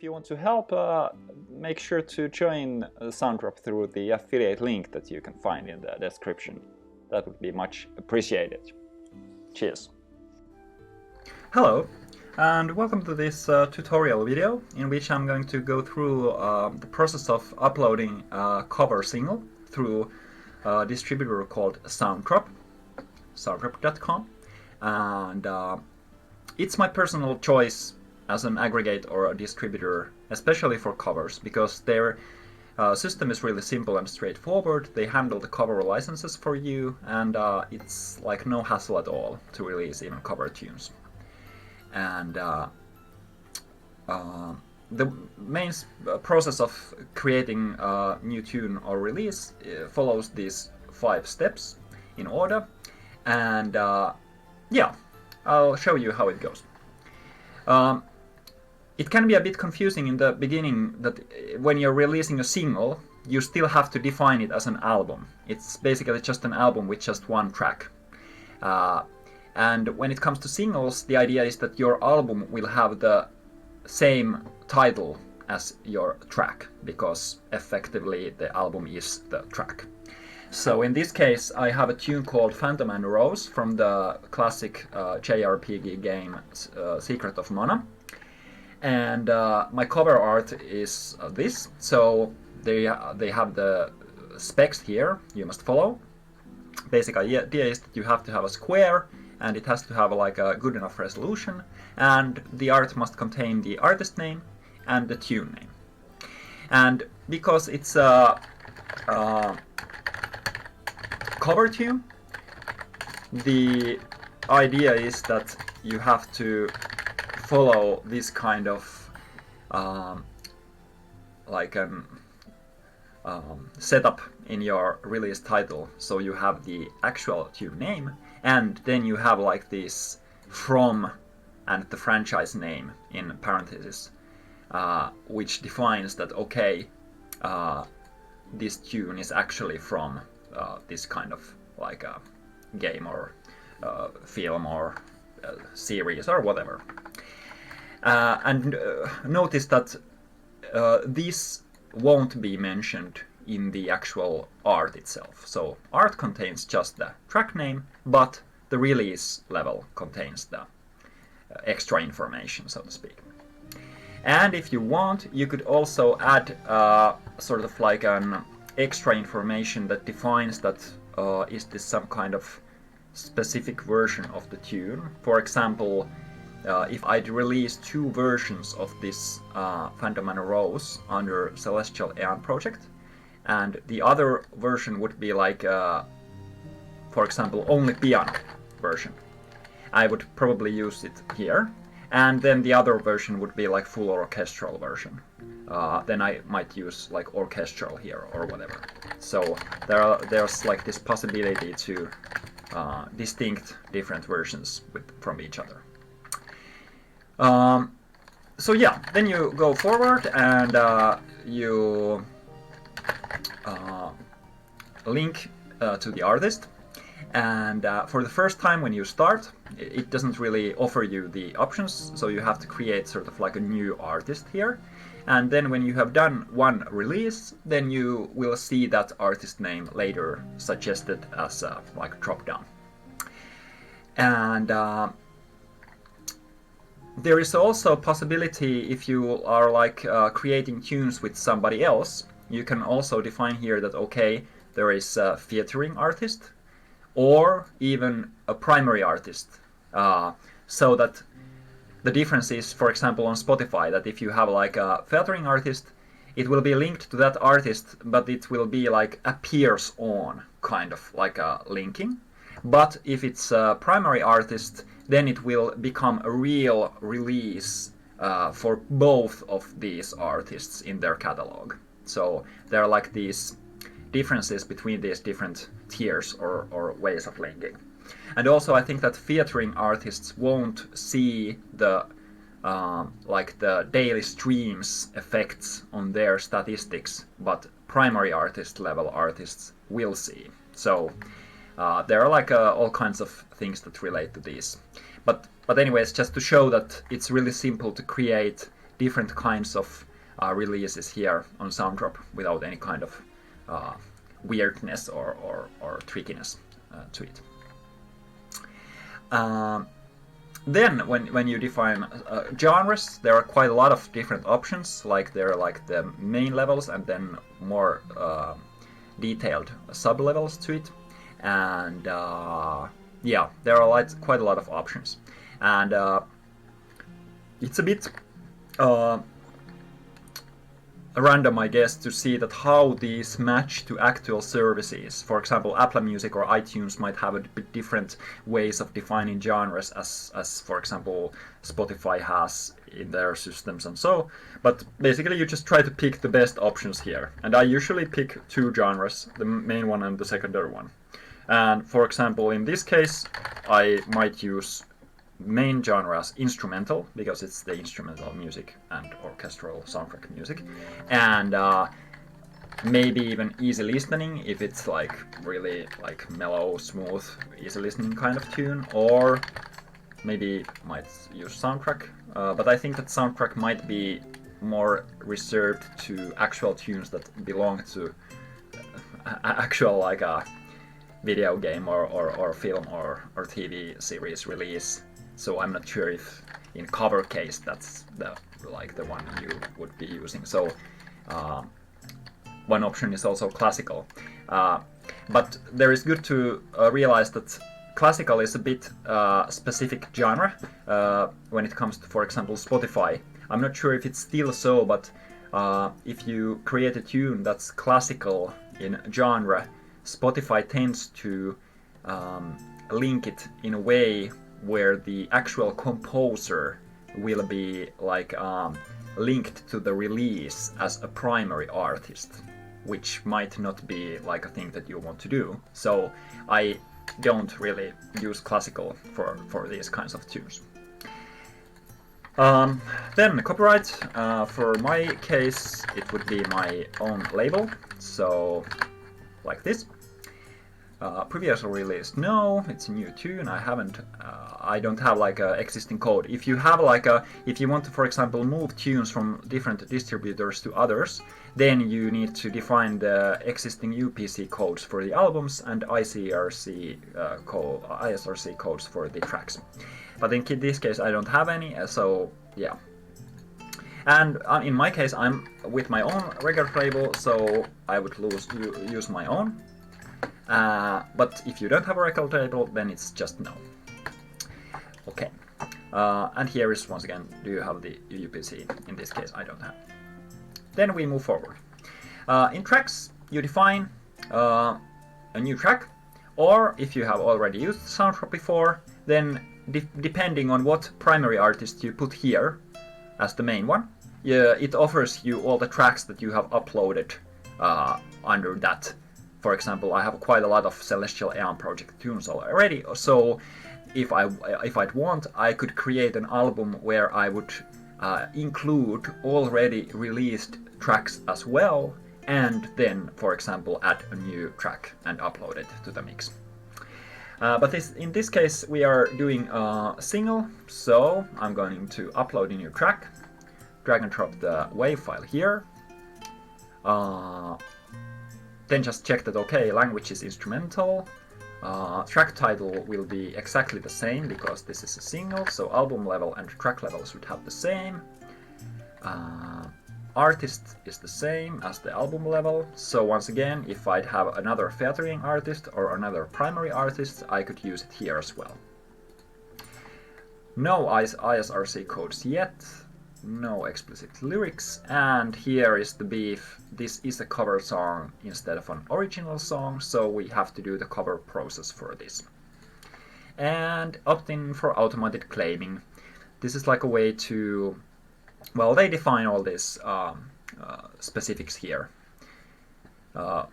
if you want to help, make sure to join Soundrop through the affiliate link that you can find in the description. That would be much appreciated. Cheers! Hello, and welcome to this tutorial video in which I'm going to go through the process of uploading a cover single through a distributor called Soundrop, soundrop.com, and it's my personal choice as an aggregate or a distributor, especially for covers, because their system is really simple and straightforward. They handle the cover licenses for you, and it's like no hassle at all to release even cover tunes. And the main process of creating a new tune or release follows these 5 steps in order, and yeah, I'll show you how it goes. It can be a bit confusing in the beginning that when you're releasing a single, you still have to define it as an album. It's basically just an album with just one track. And when it comes to singles, the idea is that your album will have the same title as your track, because effectively the album is the track. So in this case, I have a tune called Phantom and Rose from the classic JRPG game Secret of Mana. And my cover art is this. So they have the specs here you must follow. Basically, the idea is that you have to have a square, and it has to have like a good enough resolution, and the art must contain the artist name and the tune name. And because it's a cover tune, the idea is that you have to follow this kind of like an setup in your release title. So you have the actual tune name, and then you have like this from and the franchise name in parentheses, which defines that, okay, this tune is actually from this kind of like a game or film or series or whatever. And notice that this won't be mentioned in the actual art itself. So art contains just the track name, but the release level contains the extra information, so to speak. And if you want, you could also add sort of like an extra information that defines that is this some kind of specific version of the tune. For example, if I'd release 2 versions of this Phantom and Rose under Celestial Aeon project, and the other version would be like, for example, only piano version, I would probably use it here, and then the other version would be like full orchestral version. Then I might use like orchestral here or whatever. So there's like this possibility to distinct different versions from each other. So yeah, then you go forward and you link to the artist, and for the first time when you start, it doesn't really offer you the options, so you have to create sort of like a new artist here. And then when you have done one release, then you will see that artist name later suggested as like a drop down. And there is also a possibility, if you are like creating tunes with somebody else, you can also define here that, okay, there is a featuring artist or even a primary artist. So that the difference is, for example, on Spotify, that if you have like a featuring artist, it will be linked to that artist, but it will be like appears on, kind of like a linking. But if it's a primary artist, then it will become a real release for both of these artists in their catalog. So there are like these differences between these different tiers or ways of linking. And also I think that featuring artists won't see the like the daily streams effects on their statistics, but primary artist level artists will see. So there are like all kinds of things that relate to these. But anyways, just to show that it's really simple to create different kinds of releases here on Soundrop without any kind of weirdness or trickiness to it. Then when you define genres, there are quite a lot of different options. Like there are like the main levels and then more detailed sub-levels to it. And yeah, there are like quite a lot of options. And it's a bit random, I guess, to see that how these match to actual services. For example, Apple Music or iTunes might have a bit different ways of defining genres as for example, Spotify has in their systems and so. But basically you just try to pick the best options here. And I usually pick two genres, the main one and the secondary one. And for example, in this case, I might use main genre as instrumental, because it's the instrumental music and orchestral soundtrack music, and maybe even easy listening if it's like really like mellow, smooth, easy listening kind of tune, or maybe might use soundtrack, but I think that soundtrack might be more reserved to actual tunes that belong to actual like a video game or film or TV series release. So I'm not sure if in cover case that's the one you would be using. So one option is also classical. But there is good to realize that classical is a bit specific genre when it comes to, for example, Spotify. I'm not sure if it's still so, but if you create a tune that's classical in genre, Spotify tends to link it in a way where the actual composer will be like linked to the release as a primary artist, which might not be like a thing that you want to do. So I don't really use classical for these kinds of tunes. Then copyright, for my case it would be my own label, so like this. Previously released, no, it's a new tune. I don't have like a existing code. If you have like if you want to, for example, move tunes from different distributors to others, then you need to define the existing UPC codes for the albums and ISRC codes for the tracks. But in this case, I don't have any, so yeah. And in my case, I'm with my own record label, so I would use my own. But if you don't have a record label, then it's just no. Okay. And here is once again, do you have the UPC? In this case, I don't have. Then we move forward. In tracks, you define a new track, or if you have already used Soundrop before, then depending on what primary artist you put here as the main one, it offers you all the tracks that you have uploaded under that. For example, I have quite a lot of Celestial Aeon project tunes already, so if I'd want, I could create an album where I would include already released tracks as well, and then, for example, add a new track and upload it to the mix. But in this case, we are doing a single, so I'm going to upload a new track, drag and drop the WAV file here. Then just check that, okay, language is instrumental. Track title will be exactly the same because this is a single, so album level and track level should have the same. Artist is the same as the album level, so once again, if I'd have another featuring artist or another primary artist, I could use it here as well. No ISRC codes yet. No explicit lyrics, and here is the beef. This is a cover song instead of an original song, so we have to do the cover process for this. And opt-in for automated claiming. This is like a way to, well, they define all these specifics here. Yeah.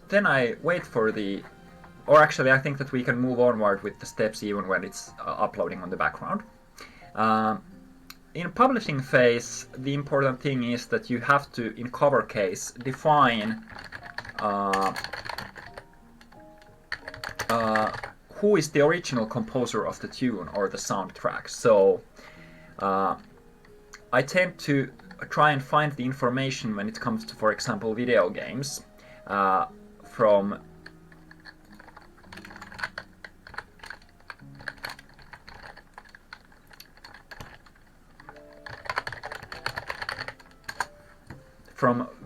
Then I wait for the, or actually I think that we can move onward with the steps even when it's uploading on the background. In publishing phase, the important thing is that you have to, in cover case, define who is the original composer of the tune or the soundtrack. So I tend to try and find the information when it comes to, for example, video games from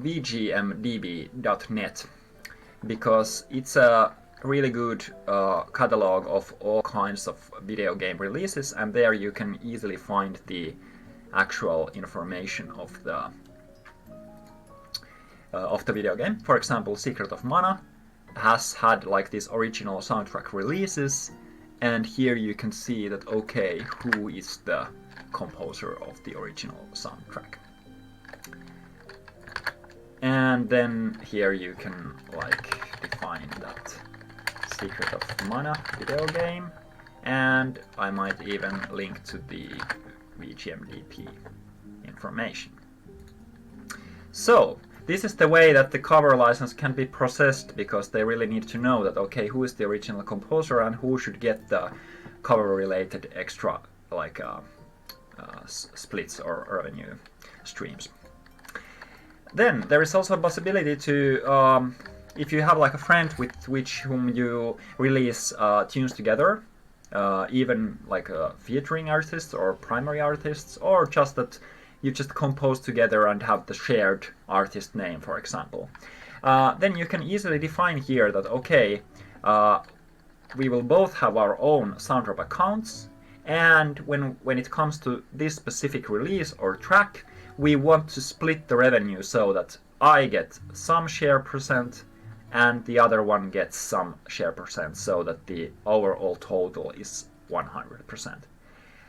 vgmdb.net, because it's a really good catalog of all kinds of video game releases, and there you can easily find the actual information of the video game. For example, Secret of Mana has had like these original soundtrack releases, and here you can see that okay, who is the composer of the original soundtrack. And then here you can like define that Secret of Mana video game, and I might even link to the VGMDB information. So this is the way that the cover license can be processed, because they really need to know that okay, who is the original composer and who should get the cover related extra like splits or revenue streams. Then there is also a possibility to if you have like a friend with whom you release tunes together, even like featuring artists or primary artists, or just that you just compose together and have the shared artist name, for example, then you can easily define here that okay, we will both have our own Soundrop accounts, and when it comes to this specific release or track, we want to split the revenue so that I get some share percent and the other one gets some share percent, so that the overall total is 100%.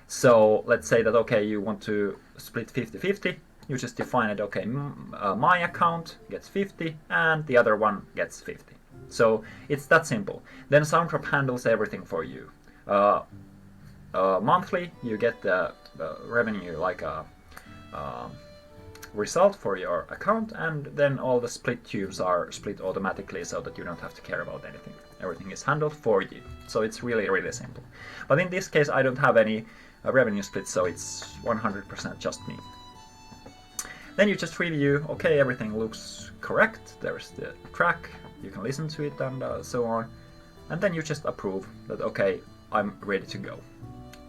So let's say that okay, you want to split 50-50, you just define it, okay, my account gets 50 and the other one gets 50. So it's that simple. Then Soundrop handles everything for you. Monthly you get the revenue like a result for your account, and then all the split tubes are split automatically so that you don't have to care about anything. Everything is handled for you. So it's really, really simple. But in this case I don't have any revenue split, so it's 100% just me. Then you just review, okay, everything looks correct, there's the track, you can listen to it and so on, and then you just approve that okay, I'm ready to go.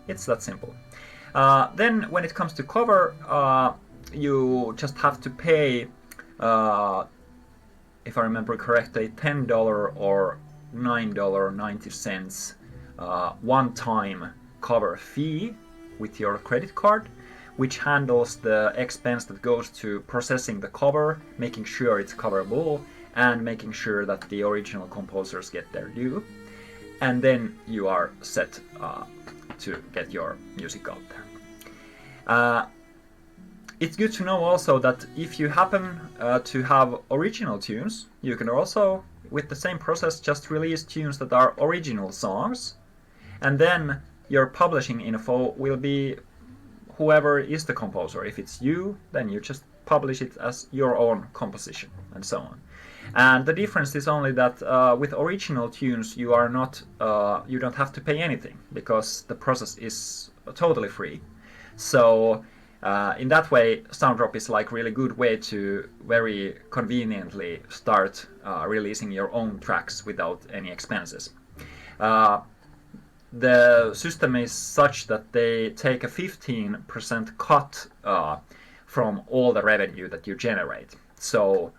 It's that simple. Then when it comes to cover, you just have to pay, if I remember correctly, $10 or $9.90 one-time cover fee with your credit card, which handles the expense that goes to processing the cover, making sure it's coverable, and making sure that the original composers get their due. And then you are set to get your music out there. It's good to know also that if you happen to have original tunes, you can also, with the same process, just release tunes that are original songs, and then your publishing info will be whoever is the composer. If it's you, then you just publish it as your own composition, and so on. And the difference is only that with original tunes you are not, you don't have to pay anything, because the process is totally free. So in that way, Soundrop is like really good way to very conveniently start releasing your own tracks without any expenses. The system is such that they take a 15% cut from all the revenue that you generate. So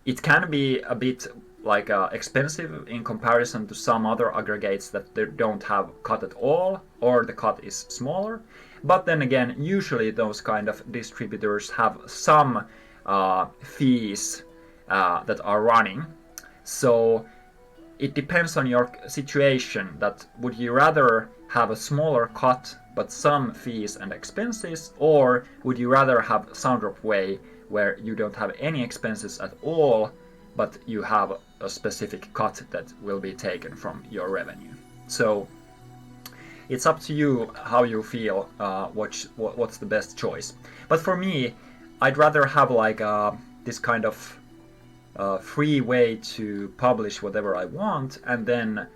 it can be a bit like expensive in comparison to some other aggregates that they don't have cut at all, or the cut is smaller. But then again, usually those kind of distributors have some fees that are running. So it depends on your situation, that would you rather have a smaller cut but some fees and expenses, or would you rather have Soundrop way where you don't have any expenses at all, but you have a specific cut that will be taken from your revenue. So it's up to you how you feel, what's the best choice. But for me, I'd rather have like this kind of free way to publish whatever I want, and then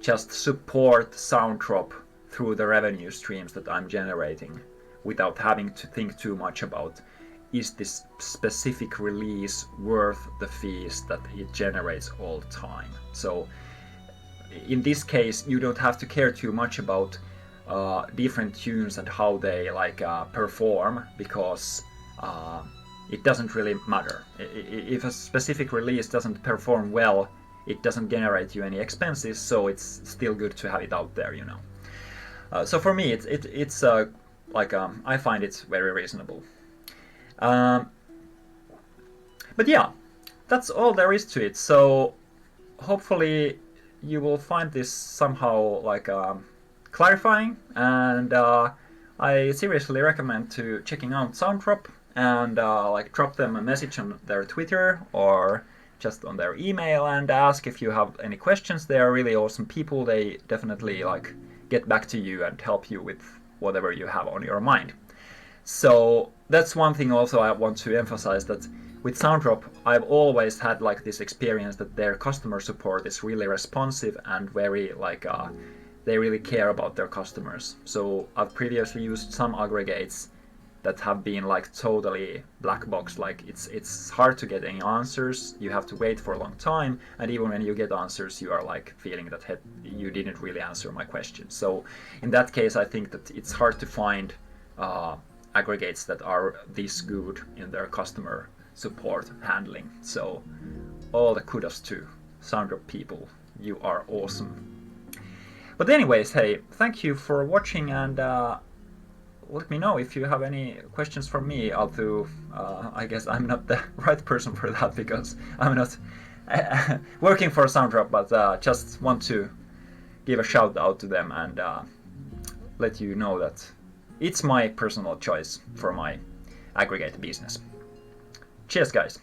just support Soundrop through the revenue streams that I'm generating without having to think too much about, is this specific release worth the fees that it generates all the time. So in this case, you don't have to care too much about different tunes and how they perform, because it doesn't really matter. If a specific release doesn't perform well, it doesn't generate you any expenses, so it's still good to have it out there, you know. So for me, it's I find it very reasonable. But yeah, that's all there is to it. So hopefully you will find this somehow clarifying, and I seriously recommend to checking out Soundrop and drop them a message on their Twitter or just on their email and ask if you have any questions. They are really awesome people. They definitely get back to you and help you with whatever you have on your mind. So that's one thing also I want to emphasize, that with Soundrop I've always had this experience that their customer support is really responsive and very they really care about their customers. So I've previously used some aggregates that have been totally black box, it's hard to get any answers, you have to wait for a long time, and even when you get answers you are feeling that you didn't really answer my question. So in that case I think that it's hard to find aggregates that are this good in their customer support handling. So all the kudos to Soundrop people, you are awesome. But anyways, hey, thank you for watching, and let me know if you have any questions for me, although I guess I'm not the right person for that because I'm not working for Soundrop, but just want to give a shout out to them and let you know that it's my personal choice for my aggregate business. Cheers, guys!